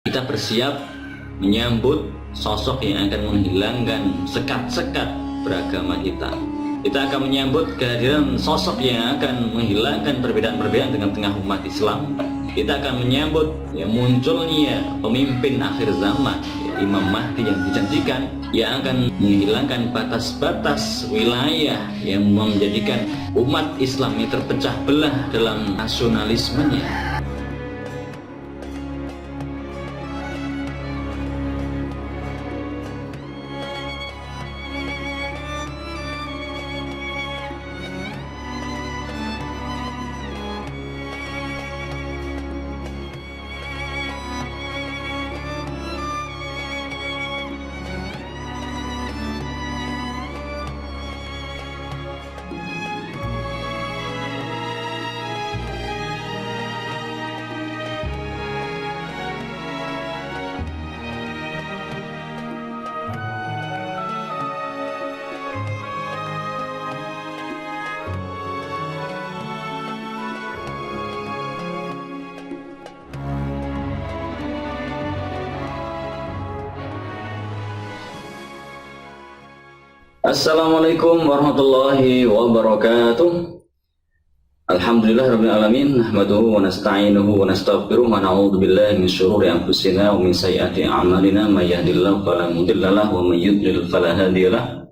Kita bersiap menyambut sosok yang akan menghilangkan sekat-sekat beragama kita. Kita akan menyambut kehadiran sosok yang akan menghilangkan perbedaan-perbedaan tengah-tengah umat Islam. Kita akan menyambut munculnya pemimpin akhir zaman, Imam Mahdi yang dijanjikan, yang akan menghilangkan batas-batas wilayah yang menjadikan umat Islam ini terpecah belah dalam nasionalismenya. Assalamualaikum warahmatullahi wabarakatuh. Alhamdulillahirabbil alamin, nahmaduhu wa nasta'inuhu wa nastaghfiruh wa na'udzu billahi min syururi anfusina wa min sayyiati a'malina, may yahdihillahu fala mudilla lahu wa may yudlil fala hadiya lahu.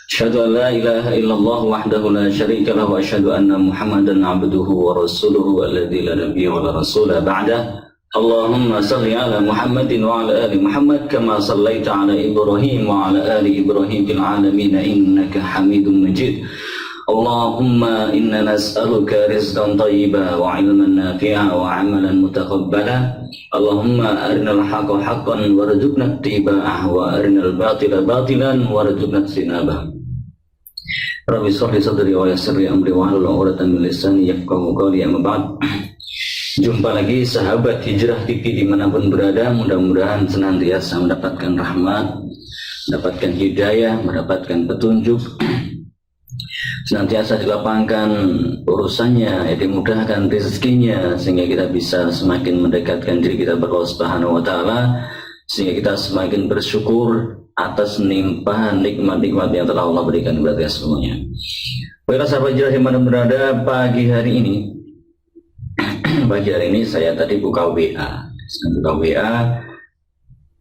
Asyhadu an la ilaha illallah wahdahu la syarika lahu wa asyhadu anna Muhammadan 'abduhu wa rasuluhu alladzi la nabiyya wa la rasula ba'dahu. Allahumma salli ala Muhammadin wa ala ali Muhammad kama sallaita ala Ibrahim wa ala ali Ibrahim fil alamin innaka Hamidum Majid. Allahumma inna nas'aluka rizqan thayyiban wa ilman nafi'an wa 'amalan mutaqabbala. Allahumma arinal haqqa haqqan warzuqna ittiba'ah wa arinal batila batilan warzuqna ijtinabah. Rabbi shrah li sadri wa yassir li amri wahlul 'uqdatam min lisani yafqahu qawli. Amma ba'd. Jumpa lagi sahabat Hijrah TV dimanapun berada, mudah-mudahan senantiasa mendapatkan rahmat, mendapatkan hidayah, mendapatkan petunjuk, senantiasa dilapangkan urusannya, dimudahkan rezekinya, sehingga kita bisa semakin mendekatkan diri kita kepada Allah Subhanahu wa Ta'ala, sehingga kita semakin bersyukur atas limpahan nikmat-nikmat yang telah Allah berikan kepada kita semuanya. Baiklah sahabat Hijrah dimanapun berada, pagi hari ini saya tadi buka WA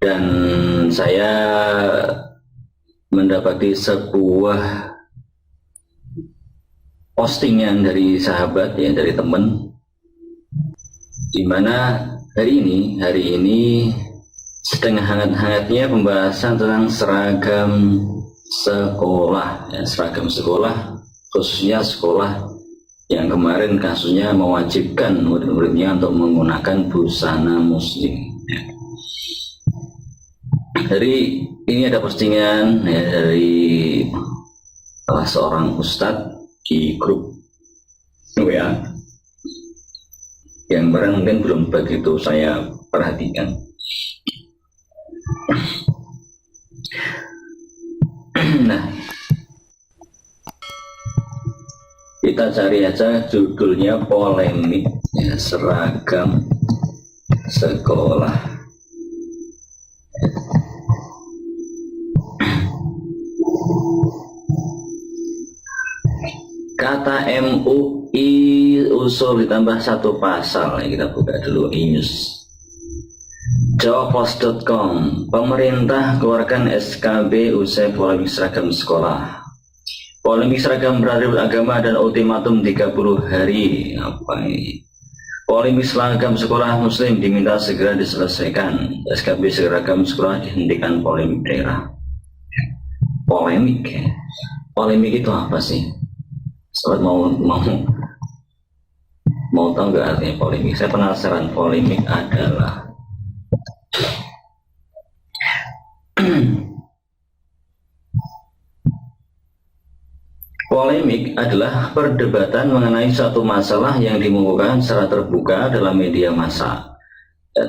dan saya mendapati sebuah postingan dari sahabat, ya, dari teman, di mana hari ini setengah hangat-hangatnya pembahasan tentang seragam sekolah, ya, seragam sekolah, khususnya sekolah yang kemarin kasusnya mewajibkan murid-muridnya untuk menggunakan busana muslim. Dari ini ada postingan, ya, dari salah seorang ustadz di grup WA yang barang mungkin belum begitu saya perhatikan. Nah, kita cari aja judulnya polemik, ya, seragam sekolah. Kata MUI usul ditambah satu pasal, ya, kita buka dulu e-news. Jawapos.com, pemerintah keluarkan SKB usai polemik seragam sekolah. Polemik seragam beragama dan ultimatum 30 hari. Apa ini? Polemik seragam sekolah muslim diminta segera diselesaikan. SKB seragam sekolah dihentikan polemik daerah. Polemik, ya. Polemik itu apa sih? Sobat mau tahu nggak artinya polemik? Saya penasaran. Polemik adalah polemik adalah perdebatan mengenai suatu masalah yang dikemukakan secara terbuka dalam media massa.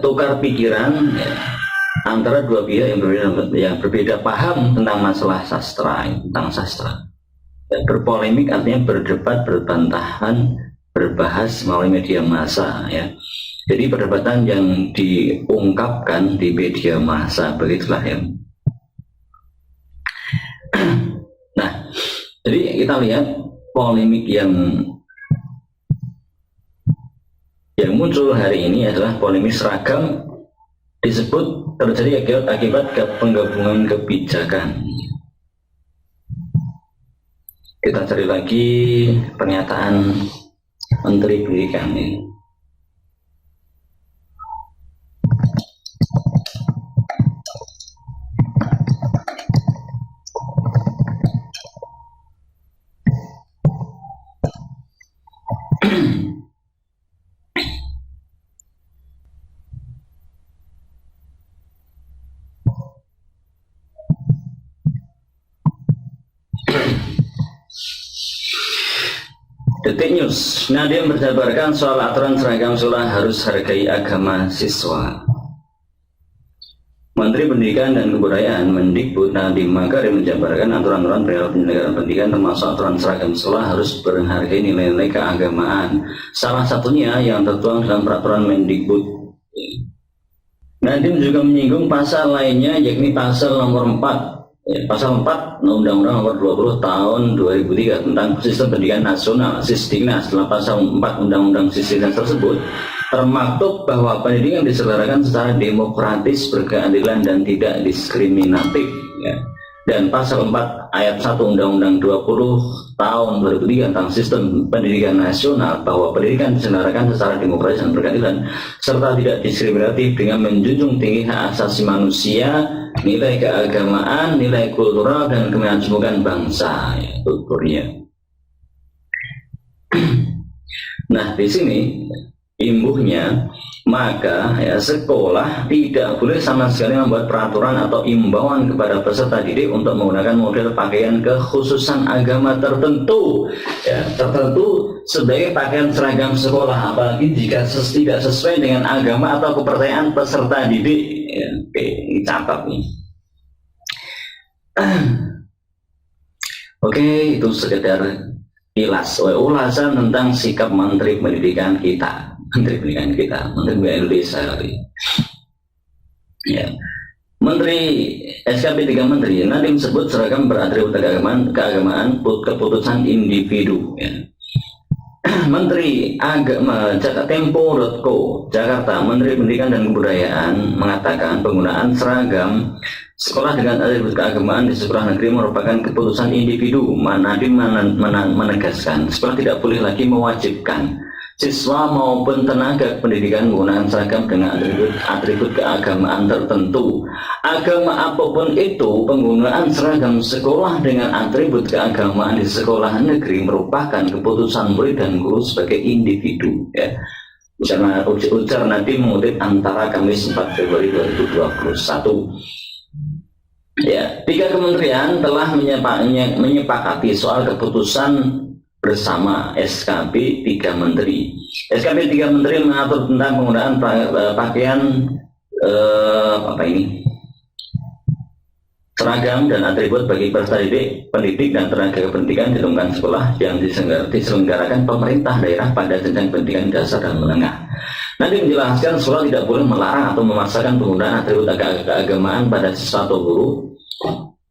Tukar pikiran, ya, antara dua pihak yang berbeda paham tentang masalah sastra, tentang sastra. Berpolemik artinya berdebat, berbantahan, berbahas melalui media massa, ya. Jadi perdebatan yang diungkapkan di media massa begitulah ya. Nah, jadi kita lihat polemik yang muncul hari ini adalah polemik seragam disebut terjadi akibat penggabungan kebijakan. Kita cari lagi pernyataan Menteri Pendidikan ini. Detik News, Nadiem berjabarkan soal aturan seragam sekolah harus hargai agama siswa. Menteri Pendidikan dan Kebudayaan Mendikbud Nadiem Makarim menjabarkan aturan-aturan perihal penyelenggaraan pendidikan termasuk aturan seragam sekolah harus menghargai nilai-nilai keagamaan. Salah satunya yang tertuang dalam peraturan Mendikbud. Nadiem juga menyinggung pasal lainnya yakni pasal nomor 4. Pasal 4 Undang-Undang Nomor 20 Tahun 2003 tentang Sistem Pendidikan Nasional (Sisdiknas). Dalam pasal 4 Undang-Undang Sisdiknas tersebut termaktub bahwa pendidikan diselenggarakan secara demokratis, berkeadilan dan tidak diskriminatif. Ya. Dan pasal 4 ayat 1 Undang-Undang 20 Tahun 2003 tentang Sistem Pendidikan Nasional bahwa pendidikan diselenggarakan secara demokratis dan berkeadilan serta tidak diskriminatif dengan menjunjung tinggi hak asasi manusia, nilai keagamaan, nilai kultural dan kemajemukan bangsa, ya, tuturnya. Nah, di sini imbuhnya, maka ya sekolah tidak boleh sama sekali membuat peraturan atau imbauan kepada peserta didik untuk menggunakan model pakaian kekhususan agama tertentu, ya, tertentu sebagai pakaian seragam sekolah, apalagi jika tidak sesuai dengan agama atau kepercayaan peserta didik. Ya, oke, ini catat nih. Oke, itu sekedar kilas ulasan tentang sikap Menteri Pendidikan kita. Menteri Indonesia. Ya. Menteri SKP 3 Menteri nanti disebut seragam beratribut keagamaan keputusan individu. Ya. Menteri Agama Tempo.co Jakarta, Menteri Pendidikan dan Kebudayaan mengatakan penggunaan seragam sekolah dengan atribut keagamaan di sekolah negeri merupakan keputusan individu. Nadiem menegaskan sekolah tidak boleh lagi mewajibkan siswa maupun tenaga pendidikan menggunakan seragam dengan atribut keagamaan tertentu. Agama apapun itu, penggunaan seragam sekolah dengan atribut keagamaan di sekolah negeri merupakan keputusan murid dan guru sebagai individu. Ya. Ujar Nadiem mengutip antara Kamis 4 Februari 2021. Ya, 3 kementerian telah menyepakati soal keputusan bersama SKP 3 Menteri. SKP 3 Menteri mengatur tentang penggunaan pakaian seragam dan atribut bagi peserta pendidik dan tenaga pendidikan di lingkungan sekolah yang diselenggarakan pemerintah daerah pada jenjang pendidikan dasar dan menengah. Nanti menjelaskan sekolah tidak boleh melarang atau memaksakan penggunaan atribut keagamaan pada siswa atau guru.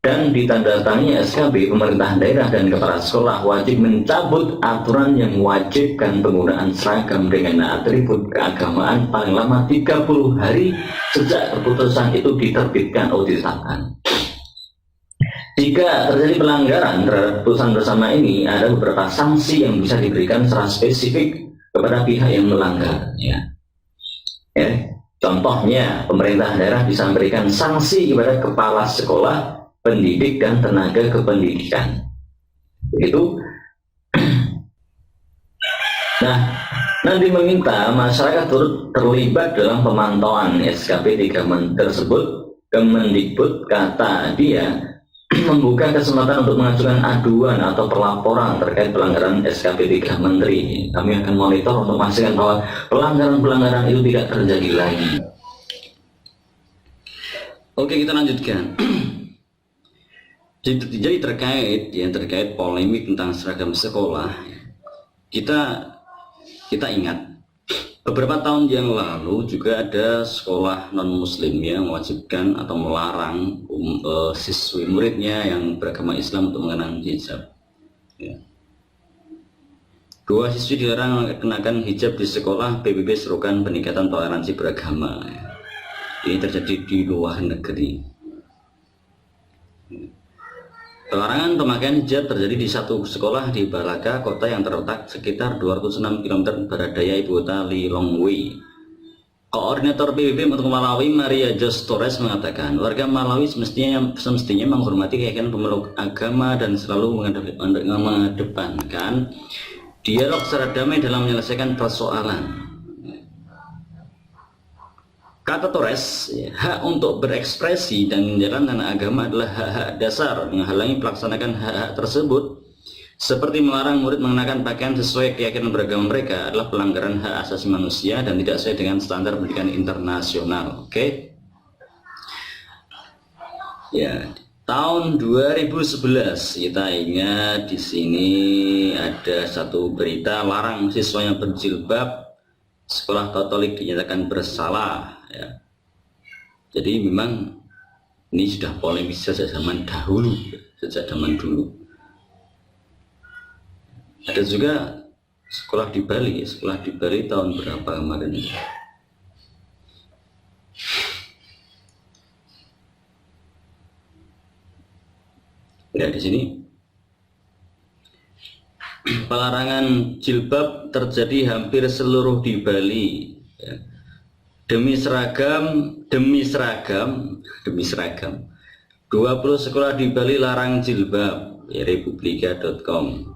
Dan ditandatangani SKB, pemerintah daerah dan kepala sekolah wajib mencabut aturan yang mewajibkan penggunaan seragam dengan atribut keagamaan paling lama 30 hari sejak keputusan itu diterbitkan atau ditetapkan. Jika terjadi pelanggaran terhadap keputusan bersama ini, ada beberapa sanksi yang bisa diberikan secara spesifik kepada pihak yang melanggar. Ya. Contohnya, pemerintah daerah bisa memberikan sanksi kepada kepala sekolah, pendidik dan tenaga kependidikan. Begitu. Nah, nanti meminta masyarakat turut terlibat dalam pemantauan SKP 3 tersebut. Kemendikbud kata dia membuka kesempatan untuk mengajukan aduan atau pelaporan terkait pelanggaran SKP 3 Menteri. Kami akan monitor untuk memastikan bahwa pelanggaran-pelanggaran itu tidak terjadi lagi. Oke, kita lanjutkan. Jadi terkait polemik tentang seragam sekolah, kita ingat Beberapa tahun yang lalu juga ada sekolah non-muslim yang mewajibkan atau melarang siswi muridnya yang beragama Islam untuk mengenakan hijab. Ya. 2 siswi dilarang mengenakan hijab di sekolah PBB serukan peningkatan toleransi beragama. Ya. Ini terjadi di luar negeri. Pelarangan pemakaian hijab terjadi di satu sekolah di Balaka, kota yang terletak sekitar 206 km barat daya ibu kota Lilongwe. Koordinator PBB untuk Malawi, Maria Jos Torres, mengatakan warga Malawi semestinya menghormati keyakinan pemeluk agama dan selalu mengedepankan dialog secara damai dalam menyelesaikan persoalan. Kata Torres, hak untuk berekspresi dan menjalankan agama adalah hak-hak dasar. Menghalangi pelaksanakan hak-hak tersebut, seperti melarang murid mengenakan pakaian sesuai keyakinan beragama mereka, adalah pelanggaran hak asasi manusia dan tidak sesuai dengan standar pendidikan internasional. Oke? Ya, tahun 2011 kita ingat di sini ada satu berita larang siswa yang berjilbab, sekolah Katolik dinyatakan bersalah. Ya. Jadi memang ini sudah polemik sejak zaman dahulu, Ada juga sekolah di Bali tahun berapa kemarin ini? Ya, di sini pelarangan jilbab terjadi hampir seluruh di Bali. Ya. Demi seragam 20 sekolah di Bali larang jilbab, ya, republika.com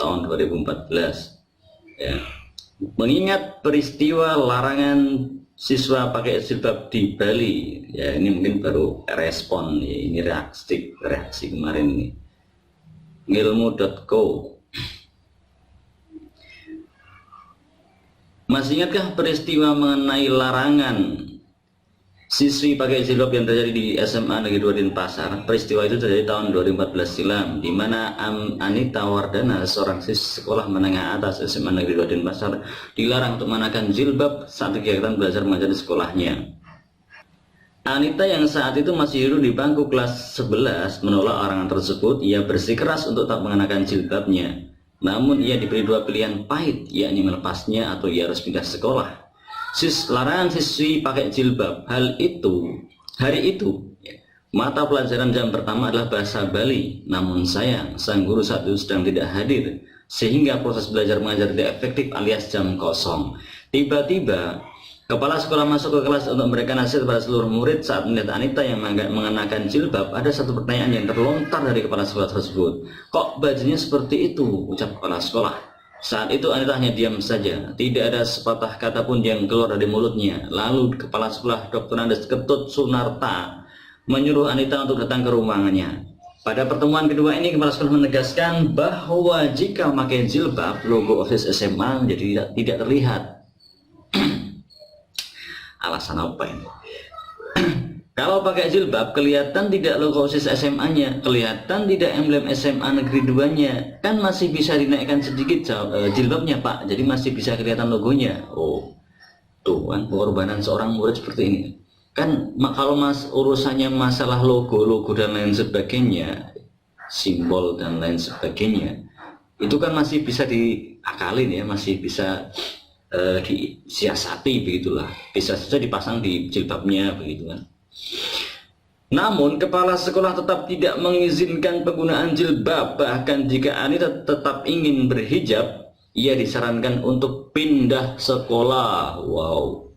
tahun 2014. Ya. Mengingat peristiwa larangan siswa pakai jilbab di Bali, ya, ini mungkin baru respon, ya, ini reaksi kemarin ini. Ngilmu.co. Masih ingatkah peristiwa mengenai larangan siswi pakai jilbab yang terjadi di SMA Negeri 2 Denpasar? Peristiwa itu terjadi tahun 2014 silam, di mana Anita Wardana, seorang siswi sekolah menengah atas SMA Negeri 2 Denpasar, dilarang untuk mengenakan jilbab saat kegiatan belajar mengajar di sekolahnya. Anita yang saat itu masih duduk di bangku kelas 11 menolak larangan tersebut. Ia bersikeras untuk tak mengenakan jilbabnya. Namun ia diberi 2 pilihan pahit, yakni melepasnya atau ia harus pindah sekolah. Larangan siswi pakai jilbab. Hari itu, mata pelajaran jam pertama adalah bahasa Bali. Namun sayang, sang guru saat itu sedang tidak hadir, sehingga proses belajar mengajar tidak efektif alias jam kosong. Tiba-tiba, kepala sekolah masuk ke kelas untuk memberikan nasihat kepada seluruh murid. Saat melihat Anita yang mengenakan jilbab, ada satu pertanyaan yang terlontar dari kepala sekolah tersebut. "Kok bajunya seperti itu?" ucap kepala sekolah. Saat itu Anita hanya diam saja, tidak ada sepatah kata pun yang keluar dari mulutnya. Lalu kepala sekolah Dr. Andes Ketut Sunarta menyuruh Anita untuk datang ke ruangannya. Pada pertemuan kedua ini, kepala sekolah menegaskan bahwa jika memakai jilbab, logo OSIS SMA menjadi tidak terlihat. Alasan apa ini? Kalau pakai jilbab, kelihatan tidak logo OSIS SMA-nya, kelihatan tidak emblem SMA Negeri 2-nya. Kan masih bisa dinaikkan sedikit jilbabnya, Pak, jadi masih bisa kelihatan logonya. Oh, tuh kan pengorbanan seorang murid seperti ini. Kan kalau urusannya masalah logo dan lain sebagainya, simbol dan lain sebagainya, itu kan masih bisa diakalin, ya, masih bisa disiasati, begitulah. Bisa saja dipasang di jilbabnya, begitu kan. Namun kepala sekolah tetap tidak mengizinkan penggunaan jilbab. Bahkan jika Anita tetap ingin berhijab, ia disarankan untuk pindah sekolah. Wow.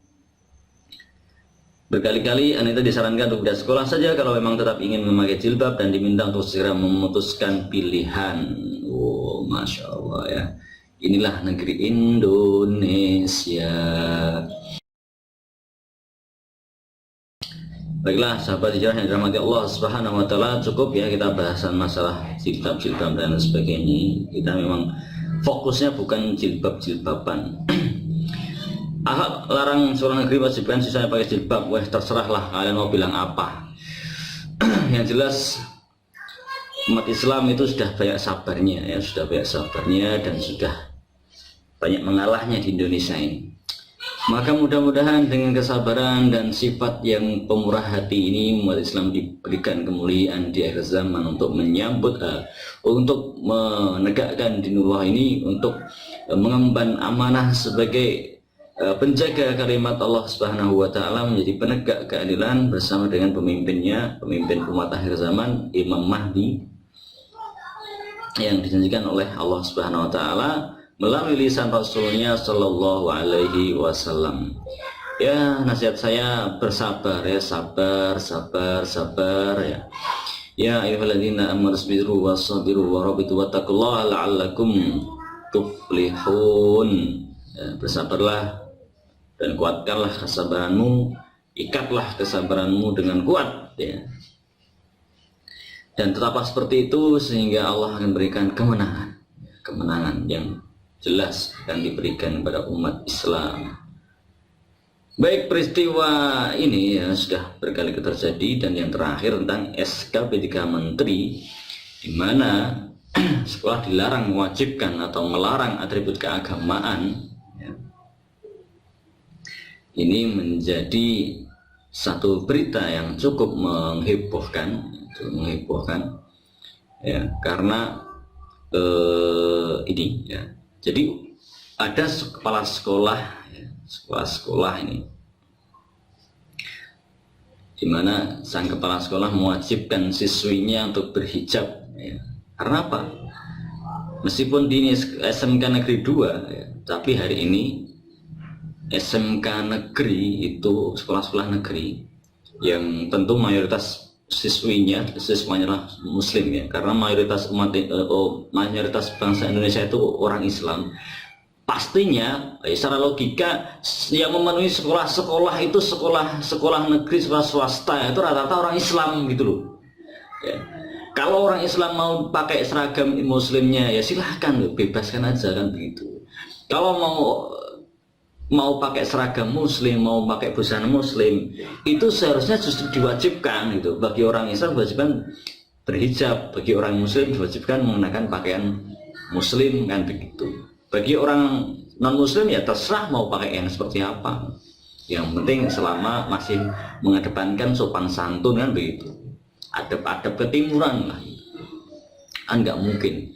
Berkali-kali Anita disarankan untuk pindah sekolah saja kalau memang tetap ingin memakai jilbab, dan diminta untuk segera memutuskan pilihan. Wow, Masya Allah, ya. Inilah negeri Indonesia. Baiklah sahabat hijrah yang dirahmati Allah Subhanahu wa taala, cukup ya kita bahasan masalah jilbab dan sebagainya. Kita memang fokusnya bukan jilbab-jilbaban. Ahok larang sekolah negeri wajibkan siswanya pakai jilbab. Wah, terserahlah kalian mau bilang apa. Yang jelas umat Islam itu sudah banyak sabarnya, ya, dan sudah banyak mengalahnya di Indonesia ini. Maka mudah-mudahan dengan kesabaran dan sifat yang pemurah hati ini umat Islam diberikan kemuliaan di akhir zaman untuk menyambut, untuk menegakkan dinullah ini, untuk mengemban amanah sebagai penjaga kalimat Allah Subhanahu wa taala, menjadi penegak keadilan bersama dengan pemimpinnya, pemimpin umat akhir zaman Imam Mahdi yang dijanjikan oleh Allah Subhanahu wa taala melalui lisan Rasulnya Shallallahu Alaihi Wasallam. Ya, nasihat saya bersabar ya, sabar ya. Ya ayyuhalladzina amanu sabiru wasabiru warabitu wattaqullaha la'allakum tuflihun. Ya, bersabarlah dan kuatkanlah kesabaranmu, ikatlah kesabaranmu dengan kuat ya. Dan tetaplah seperti itu sehingga Allah akan berikan kemenangan yang jelas akan diberikan kepada umat Islam. Baik, peristiwa ini ya sudah berkali-kali terjadi, dan yang terakhir tentang SK P3 Menteri, di mana sekolah dilarang mewajibkan atau melarang atribut keagamaan ya. Ini menjadi satu berita yang cukup menghebohkan ya, karena ini ya. Jadi ada kepala sekolah ya, sekolah ini, di mana sang kepala sekolah mewajibkan siswinya untuk berhijab ya. Karena apa? Meskipun di ini SMK Negeri 2 ya, tapi hari ini SMK Negeri itu sekolah-sekolah negeri yang tentu mayoritas siswanya lah Muslim ya, karena mayoritas mayoritas bangsa Indonesia itu orang Islam. Pastinya secara logika yang memenuhi sekolah-sekolah itu sekolah negeri, sekolah swasta itu rata-rata orang Islam gitu loh ya. Kalau orang Islam mau pakai seragam Muslimnya ya silahkan, bebaskan aja kan begitu. Kalau mau pakai seragam Muslim, mau pakai busana Muslim, itu seharusnya justru diwajibkan gitu. Bagi orang Islam diwajibkan berhijab, bagi orang Muslim diwajibkan mengenakan pakaian Muslim kan begitu. Bagi orang non Muslim ya terserah mau pakai yang seperti apa, yang penting selama masih mengedepankan sopan santun kan begitu, adab-adab ketimuran lah. Kan nggak mungkin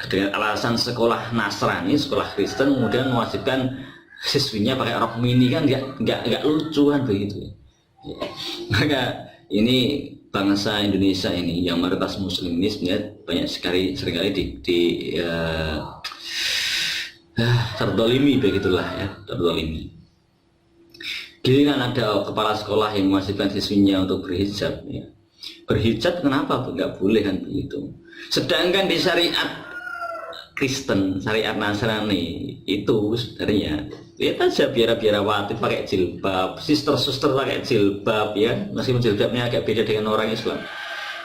dengan alasan sekolah Nasrani, sekolah Kristen kemudian mewajibkan siswinya pakai rok mini, kan nggak lucu kan begitu ya. Maka ini bangsa Indonesia ini yang mayoritas Muslim ini sebenarnya banyak seringkali terdolimi begitulah ya, terdolimi. Giliran ada kepala sekolah yang mewajibkan siswinya untuk berhijab ya. Berhijab kenapa nggak boleh kan begitu? Sedangkan di syariat Kristen, syariat Nasrani itu sebenarnya lihat aja biara-biarawati pakai jilbab, suster-suster pakai jilbab ya, meskipun jilbabnya agak beda dengan orang Islam.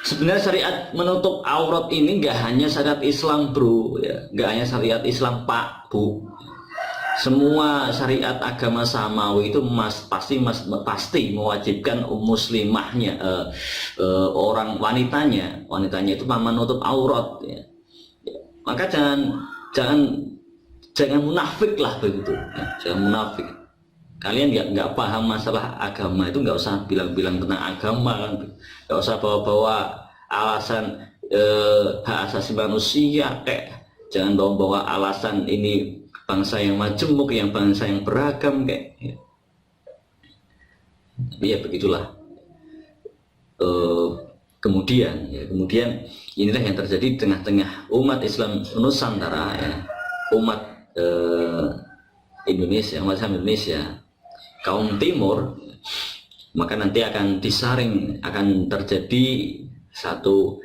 Sebenarnya syariat menutup aurat ini nggak hanya syariat Islam bro ya, nggak hanya syariat Islam pak bu. Semua syariat agama samawi itu pasti mewajibkan muslimahnya, orang wanitanya itu menutup aurat ya. Maka jangan munafik lah begitu ya, jangan munafik. Kalian nggak paham masalah agama itu nggak usah bilang-bilang tentang agama kan, nggak usah bawa-bawa alasan hak asasi manusia, jangan bawa-bawa alasan ini bangsa yang majemuk, yang bangsa yang beragam kayak ya. Tapi ya begitulah. Kemudian inilah yang terjadi di tengah-tengah umat Islam Nusantara ya, umat Indonesia, umat Islam Indonesia, kaum timur. Maka nanti akan disaring, akan terjadi satu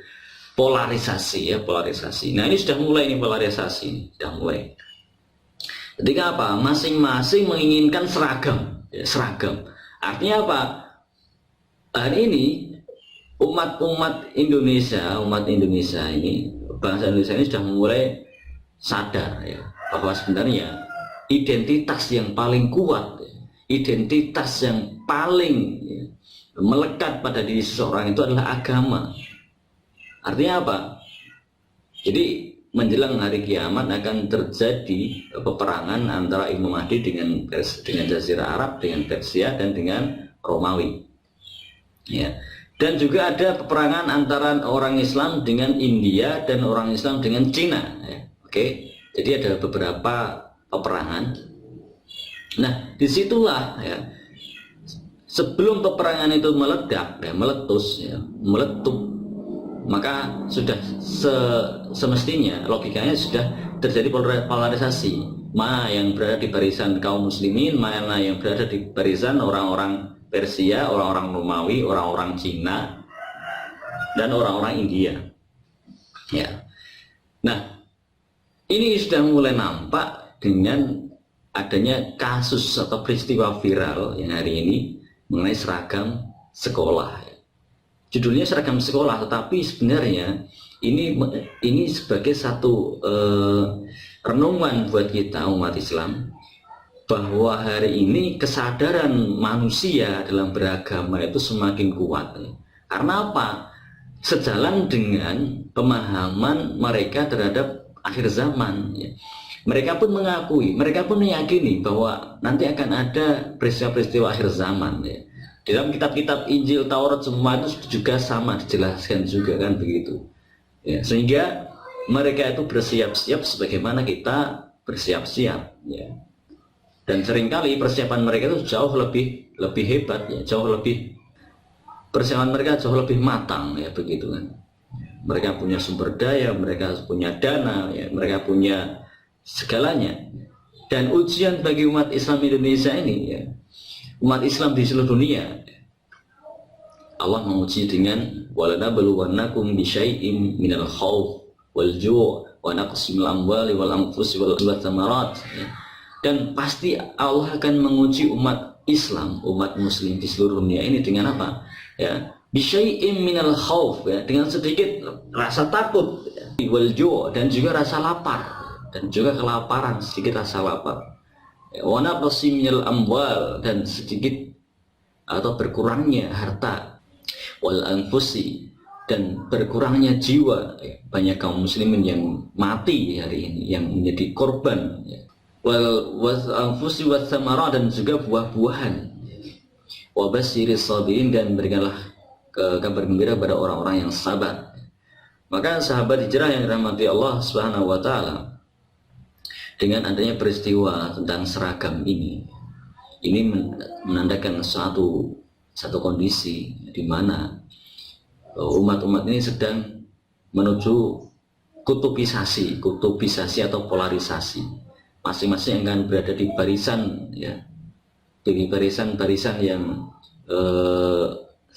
polarisasi ya, polarisasi. Nah ini sudah mulai, ini polarisasi sudah mulai. Ketika apa? Masing-masing menginginkan seragam ya, seragam. Artinya apa? Hari ini umat Indonesia ini, bangsa Indonesia ini sudah mulai sadar ya, bahwa sebenarnya identitas yang paling kuat, identitas yang paling ya, melekat pada diri seseorang itu adalah agama. Artinya apa? Jadi menjelang hari kiamat akan terjadi peperangan antara Imam Mahdi dengan Jazirah Arab, dengan Persia dan dengan Romawi. Ya. Dan juga ada peperangan antara orang Islam dengan India dan orang Islam dengan Cina. Ya. Oke, jadi ada beberapa peperangan. Nah, disitulah ya, sebelum peperangan itu meledak, ya, meletus, ya, meletup, maka sudah semestinya logikanya sudah terjadi polarisasi. Mana yang berada di barisan kaum muslimin, mana yang berada di barisan orang-orang Persia, orang-orang Romawi, orang-orang Cina, dan orang-orang India. Ya. Nah, ini sudah mulai nampak dengan adanya kasus atau peristiwa viral yang hari ini mengenai seragam sekolah. Judulnya seragam sekolah, tetapi sebenarnya ini sebagai satu renungan buat kita umat Islam, bahwa hari ini kesadaran manusia dalam beragama itu semakin kuat. Karena apa? Sejalan dengan pemahaman mereka terhadap akhir zaman. Mereka pun mengakui, mereka pun meyakini bahwa nanti akan ada peristiwa-peristiwa akhir zaman. Dalam kitab-kitab Injil, Taurat, semua itu juga sama dijelaskan juga kan begitu. Sehingga mereka itu bersiap-siap sebagaimana kita bersiap-siap. Dan seringkali persiapan mereka itu jauh lebih hebat, ya, jauh lebih persiapan mereka jauh lebih matang, ya begitu kan. Mereka punya sumber daya, mereka punya dana, ya, mereka punya segalanya. Dan ujian bagi umat Islam Indonesia ini, ya, umat Islam di seluruh dunia, Allah menguji dengan walanabluwannakum bisyai'im minal khauf wal ju' wa naqsim minal amwali wal anfusi wal thamarat. Dan pasti Allah akan menguji umat Islam, umat muslim di seluruh dunia ini dengan apa? Ya, bisyai'im minal khauf, ya, dengan sedikit rasa takut, ya, wal ju' dan juga rasa lapar, dan juga kelaparan, sedikit rasa lapar. Ya, wa naqsim minal amwal, dan sedikit atau berkurangnya harta, wal anfusi, dan berkurangnya jiwa. Ya, banyak kaum muslimin yang mati hari ini, yang menjadi korban, ya. Wal anfusi was samara, dan juga buah-buahan. Wa basyiris sabirin, dan berikanlah kabar gembira pada orang-orang yang sabar. Maka sahabat hijrah yang dirahmati Allah Subhanahu wa taala, dengan adanya peristiwa tentang seragam ini menandakan satu kondisi di mana umat-umat ini sedang menuju kutubisasi atau polarisasi. Masing-masing akan berada di barisan, ya, di barisan-barisan yang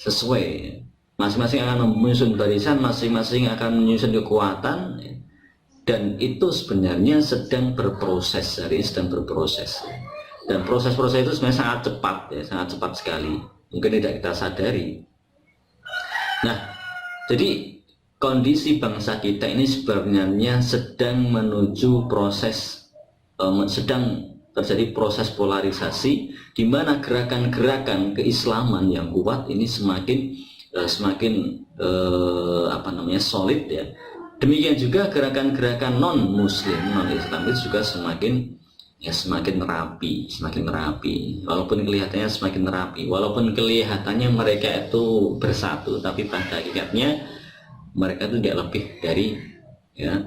sesuai. Masing-masing akan menyusun barisan, masing-masing akan menyusun kekuatan, ya. Dan itu sebenarnya sedang berproses, hari ini sedang berproses. Dan proses-proses itu sebenarnya sangat cepat, ya, sangat cepat sekali. Mungkin tidak kita sadari. Nah, jadi kondisi bangsa kita ini sebenarnya sedang menuju proses, sedang terjadi proses polarisasi, di mana gerakan-gerakan keislaman yang kuat ini semakin solid, ya. Demikian juga gerakan-gerakan non-muslim, non-Islam itu juga semakin rapi. Walaupun kelihatannya semakin rapi, walaupun kelihatannya mereka itu bersatu, tapi pada hakikatnya mereka itu tidak lebih dari, ya,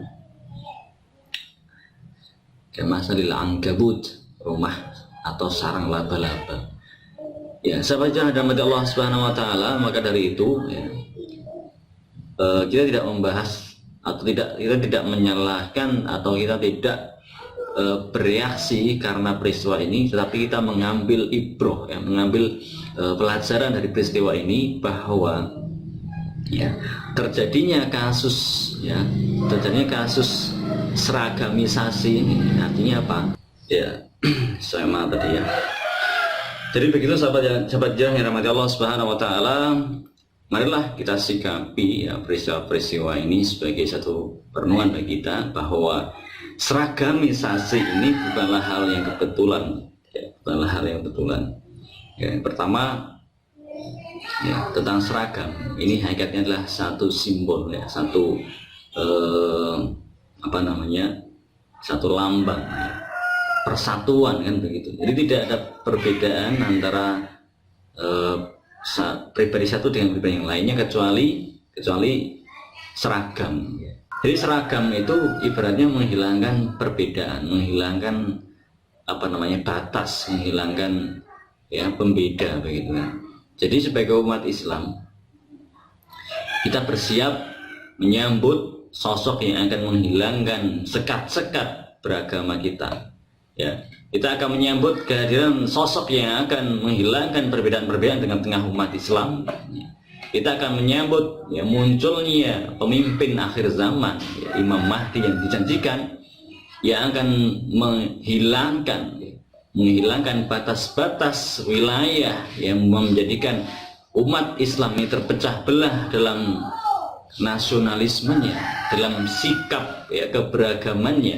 kemasalil ankabut, rumah atau sarang laba-laba. Ya, sahabat yang dirahmati Allah Subhanahu wa taala, maka dari itu, ya, kita tidak membahas atau kita tidak menyalahkan atau kita tidak bereaksi karena peristiwa ini, tetapi kita mengambil ibroh, ya, mengambil pelajaran dari peristiwa ini, bahwa, ya, terjadinya kasus seragamisasi ini artinya apa? Ya, saya maaf tadi, ya. Jadi begitu sahabat yang dirahmati Allah Subhanahu wa taala, marilah kita sikapi, ya, peristiwa-peristiwa ini sebagai satu perenungan bagi kita, bahwa seragamisasi ini bukanlah hal yang kebetulan, ya, bukanlah hal yang kebetulan. Ya, yang pertama, ya, tentang seragam ini hakikatnya adalah satu simbol, ya, satu satu lambang, persatuan kan begitu. Jadi tidak ada perbedaan antara pribadi satu dengan pribadi yang lainnya kecuali seragam. Jadi seragam itu ibaratnya menghilangkan perbedaan, menghilangkan batas, menghilangkan pembeda begitu kan. Jadi sebagai umat Islam kita bersiap menyambut sosok yang akan menghilangkan sekat-sekat beragama kita. Ya, kita akan menyambut kehadiran sosok yang akan menghilangkan perbedaan-perbedaan tengah-tengah umat Islam. Kita akan menyambut munculnya pemimpin akhir zaman, Imam Mahdi yang dijanjikan, yang akan menghilangkan batas-batas wilayah yang menjadikan umat Islam ini terpecah belah dalam nasionalismenya, dalam sikap keberagamannya,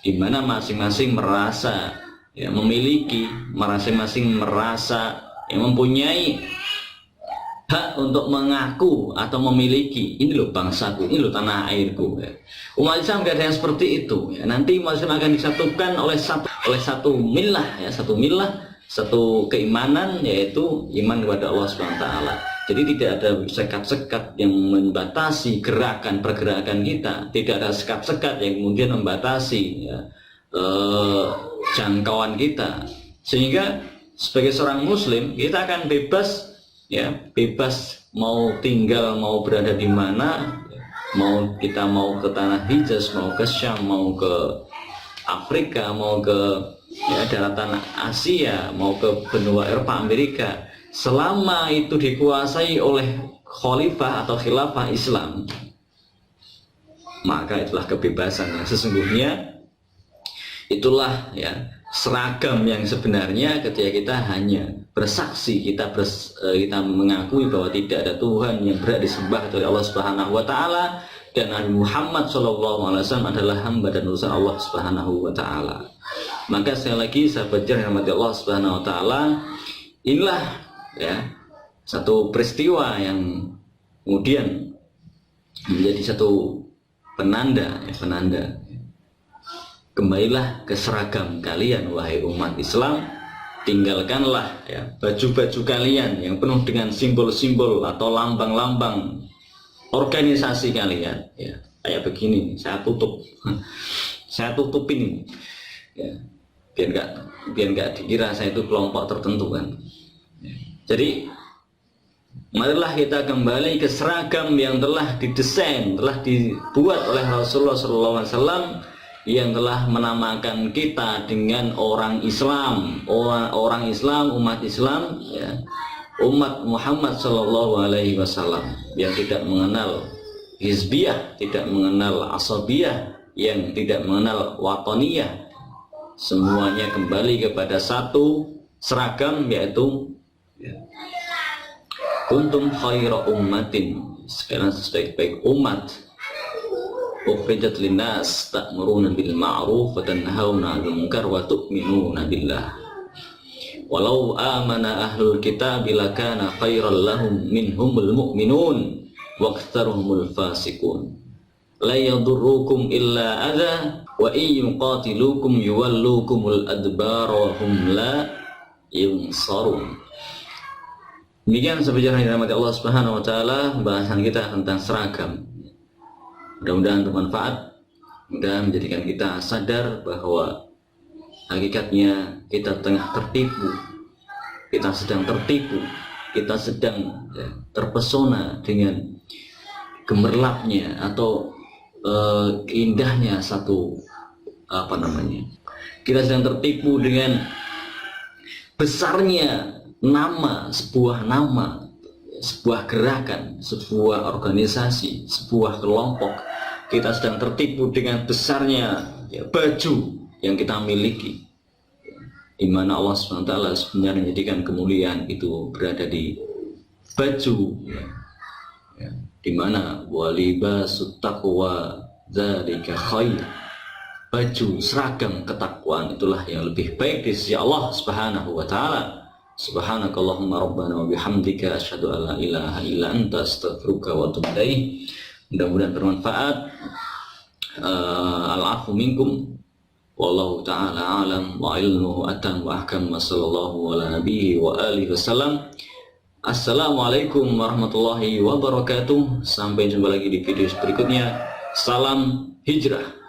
di mana masing-masing merasa memiliki, masing-masing merasa mempunyai hak untuk mengaku atau memiliki, ini loh bangsaku, ini loh tanah airku. Umat Islam gak ada yang seperti itu. Nanti umat Islam akan disatukan oleh satu milah, satu keimanan, yaitu iman kepada Allah SWT. Jadi tidak ada sekat-sekat yang membatasi pergerakan kita, tidak ada sekat-sekat yang kemudian membatasi jangkauan kita, sehingga sebagai seorang muslim kita akan bebas mau tinggal, mau berada di mana, kita mau ke tanah Hijaz, mau ke Syam, mau ke Afrika, mau ke daratan Asia, mau ke benua Eropa, Amerika, selama itu dikuasai oleh khalifah atau khilafah Islam, maka itulah kebebasan yang sesungguhnya. Itulah seragam yang sebenarnya ketika kita hanya bersaksi, kita mengakui bahwa tidak ada Tuhan yang berhak disembah kecuali Allah Subhanahu wa taala, dan Nabi Muhammad SAW adalah hamba dan utusan Allah Subhanahu wa taala. Maka sekali lagi sahabat yang dirahmati Allah Subhanahu wa taala, inilah satu peristiwa yang kemudian menjadi satu penanda. Kembalilah ke seragam kalian wahai umat Islam, tinggalkanlah baju-baju kalian yang penuh dengan simbol-simbol atau lambang-lambang organisasi kalian. Kayak begini, saya tutupin biar nggak dikira saya itu kelompok tertentu kan. Jadi marilah kita kembali ke seragam yang telah didesain, telah dibuat oleh Rasulullah SAW, yang telah menamakan kita dengan orang Islam, umat Islam, umat Muhammad SAW, yang tidak mengenal hizbiyah, tidak mengenal asabiyah, yang tidak mengenal wataniyah. Semuanya kembali kepada satu seragam, yaitu kuntum khaira ummatin, sekarang sebaik-baik umat, ukhrijat linnas ta'muruna bil ma'ruf wa tanhauna 'anil munkar wa tu'minuna billah. Walau amana ahlul kitab lakana khairan lahum minhumul mu'minun wa aktsaruhumul fasiqun. La yadurrukum illa adza wa in yuqatilukum yuwallukumul adbar wa hum la yunsarun. Demikian sebenarnya dirahmati Allah Subhanahu wa taala, bahasan kita tentang seragam. Mudah-mudahan bermanfaat, mudah menjadikan kita sadar bahwa hakikatnya kita tengah tertipu, kita sedang tertipu, kita sedang terpesona dengan gemerlapnya atau indahnya kita sedang tertipu dengan besarnya sebuah gerakan, sebuah organisasi, sebuah kelompok. Kita sedang tertipu dengan besarnya baju yang kita miliki, di mana Allah SWT sebenarnya menjadikan kemuliaan itu berada di baju, di mana walibasut taqwa dzalika khair, baju seragam ketakwaan itulah yang lebih baik di sisi Allah Subhanahu wa taala. Subhanakallahumma rabbana wa bihamdika asyhadu an la ilaha illa anta astaghfiruka wa atubu ilaik. Mudah-mudahan bermanfaat. al-'afwu minkum. Wallahu ta'ala alam wa ilmuhu atam wa ahkam wa sallallahu ala nabiyyi wa alihi wasallam. Assalamualaikum warahmatullahi wabarakatuh. Sampai jumpa lagi di video berikutnya. Salam hijrah.